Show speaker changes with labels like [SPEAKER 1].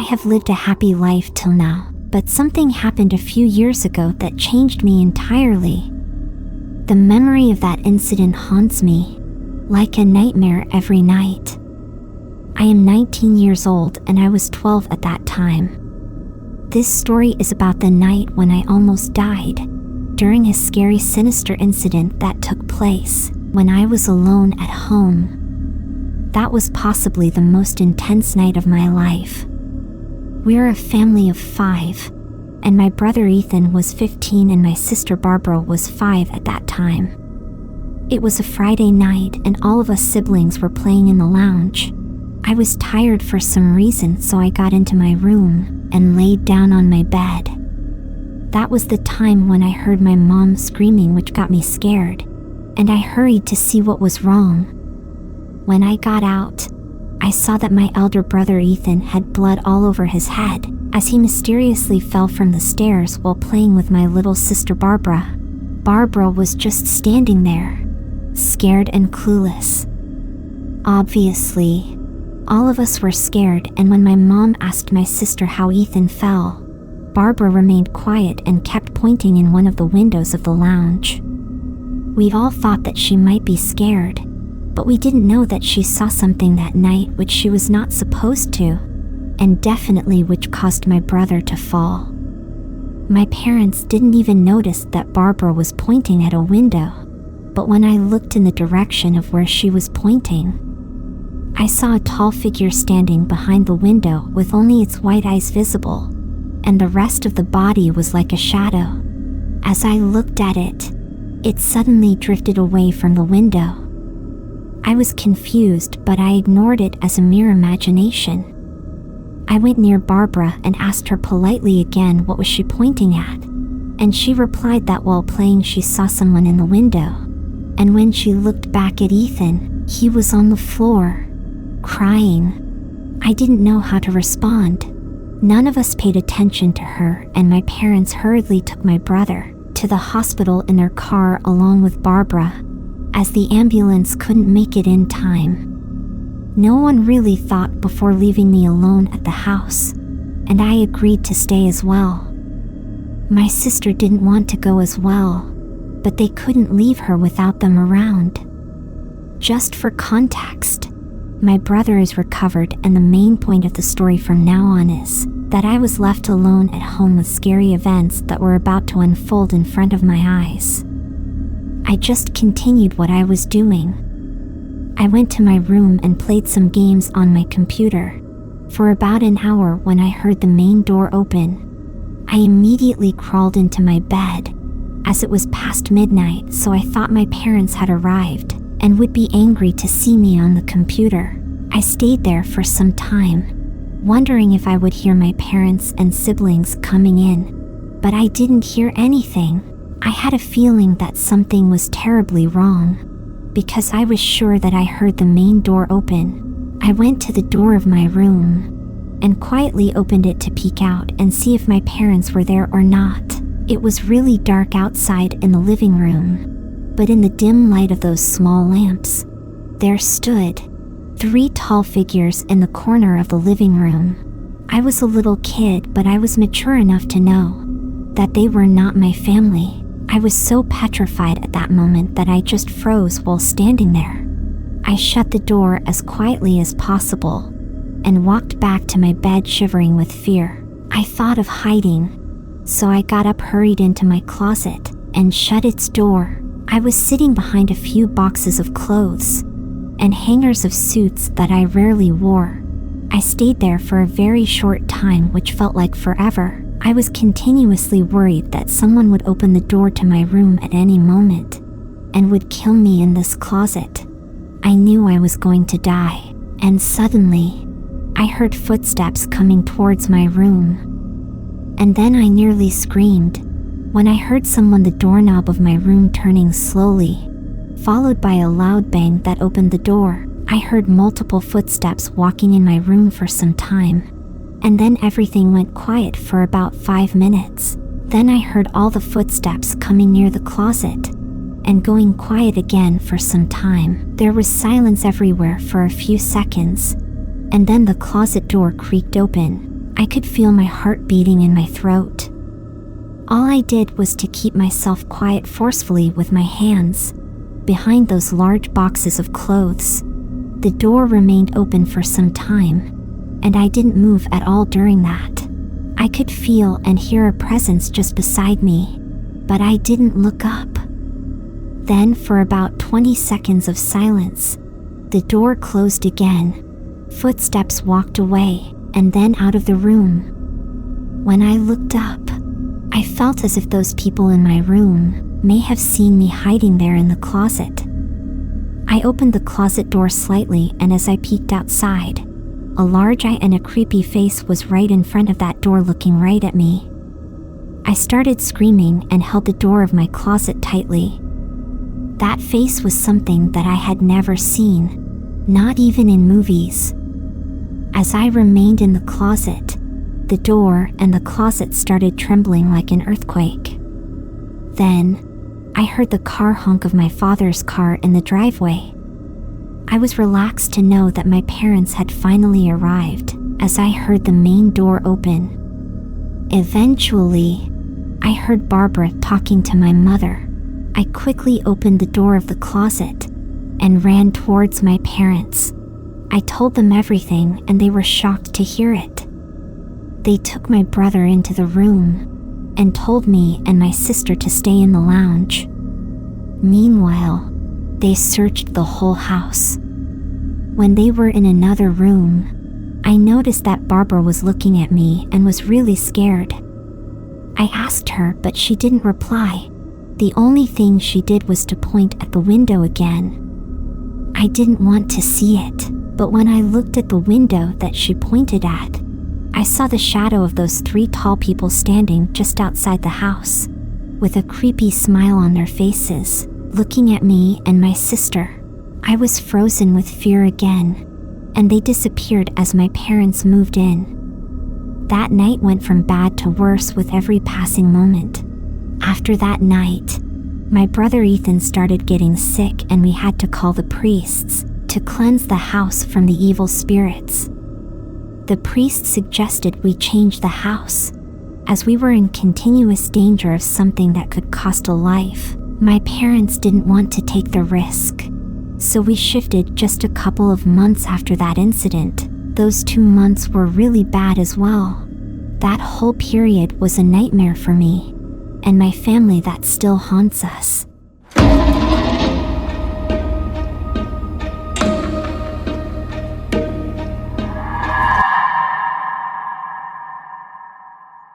[SPEAKER 1] have lived a happy life till now, but something happened a few years ago that changed me entirely. The memory of that incident haunts me, like a nightmare every night. I am 19 years old and I was 12 at that time. This story is about the night when I almost died, during a scary Sinister incident that took place when I was alone at home. That was possibly the most intense night of my life. We're a family of 5, and my brother Ethan was 15 and my sister Barbara was 5 at that time. It was a Friday night and all of us siblings were playing in the lounge. I was tired for some reason, so I got into my room and laid down on my bed. That was the time when I heard my mom screaming, which got me scared, and I hurried to see what was wrong. When I got out, I saw that my elder brother Ethan had blood all over his head as he mysteriously fell from the stairs while playing with my little sister Barbara. Barbara was just standing there, scared and clueless. Obviously, all of us were scared, and when my mom asked my sister how Ethan fell, Barbara remained quiet and kept pointing in one of the windows of the lounge. We all thought that she might be scared, but we didn't know that she saw something that night which she was not supposed to, and definitely which caused my brother to fall. My parents didn't even notice that Barbara was pointing at a window, but when I looked in the direction of where she was pointing, I saw a tall figure standing behind the window with only its white eyes visible, and the rest of the body was like a shadow. As I looked at it, it suddenly drifted away from the window. I was confused, but I ignored it as a mere imagination. I went near Barbara and asked her politely again what was she pointing at, and she replied that while playing she saw someone in the window, and when she looked back at Ethan, he was on the floor, crying. I didn't know how to respond. None of us paid attention to her, and my parents hurriedly took my brother to the hospital in their car along with Barbara, as the ambulance couldn't make it in time. No one really thought before leaving me alone at the house, and I agreed to stay as well. My sister didn't want to go as well, but they couldn't leave her without them around. Just for context, my brother is recovered, and the main point of the story from now on is that I was left alone at home with scary events that were about to unfold in front of my eyes. I just continued what I was doing. I went to my room and played some games on my computer for about an hour when I heard the main door open. I immediately crawled into my bed, as it was past midnight, so I thought my parents had arrived and would be angry to see me on the computer. I stayed there for some time, wondering if I would hear my parents and siblings coming in, but I didn't hear anything. I had a feeling that something was terribly wrong, because I was sure that I heard the main door open. I went to the door of my room and quietly opened it to peek out and see if my parents were there or not. It was really dark outside in the living room, but in the dim light of those small lamps, there stood 3 tall figures in the corner of the living room. I was a little kid, but I was mature enough to know that they were not my family. I was so petrified at that moment that I just froze while standing there. I shut the door as quietly as possible and walked back to my bed shivering with fear. I thought of hiding, so I got up, hurried into my closet, and shut its door. I was sitting behind a few boxes of clothes and hangers of suits that I rarely wore. I stayed there for a very short time, which felt like forever. I was continuously worried that someone would open the door to my room at any moment and would kill me in this closet. I knew I was going to die, and suddenly, I heard footsteps coming towards my room. And then I nearly screamed when I heard the doorknob of my room turning slowly, followed by a loud bang that opened the door. I heard multiple footsteps walking in my room for some time, and then everything went quiet for about 5 minutes. Then I heard all the footsteps coming near the closet and going quiet again for some time. There was silence everywhere for a few seconds, and then the closet door creaked open. I could feel my heart beating in my throat. All I did was to keep myself quiet forcefully with my hands behind those large boxes of clothes. The door remained open for some time, and I didn't move at all during that. I could feel and hear a presence just beside me, but I didn't look up. Then, for about 20 seconds of silence, the door closed again. Footsteps walked away, and then out of the room. When I looked up, I felt as if those people in my room may have seen me hiding there in the closet. I opened the closet door slightly, and as I peeked outside, a large eye and a creepy face was right in front of that door looking right at me. I started screaming and held the door of my closet tightly. That face was something that I had never seen, not even in movies. As I remained in the closet, the door and the closet started trembling like an earthquake. Then, I heard the car honk of my father's car in the driveway. I was relaxed to know that my parents had finally arrived as I heard the main door open. Eventually, I heard Barbara talking to my mother. I quickly opened the door of the closet and ran towards my parents. I told them everything, and they were shocked to hear it. They took my brother into the room and told me and my sister to stay in the lounge. Meanwhile, they searched the whole house. When they were in another room, I noticed that Barbara was looking at me and was really scared. I asked her, but she didn't reply. The only thing she did was to point at the window again. I didn't want to see it, but when I looked at the window that she pointed at, I saw the shadow of those 3 tall people standing just outside the house, with a creepy smile on their faces, looking at me and my sister. I was frozen with fear again, and they disappeared as my parents moved in. That night went from bad to worse with every passing moment. After that night, my brother Ethan started getting sick, and we had to call the priests to cleanse the house from the evil spirits. The priest suggested we change the house, as we were in continuous danger of something that could cost a life. My parents didn't want to take the risk, so we shifted just a couple of months after that incident. Those 2 months were really bad as well. That whole period was a nightmare for me and my family that still haunts us.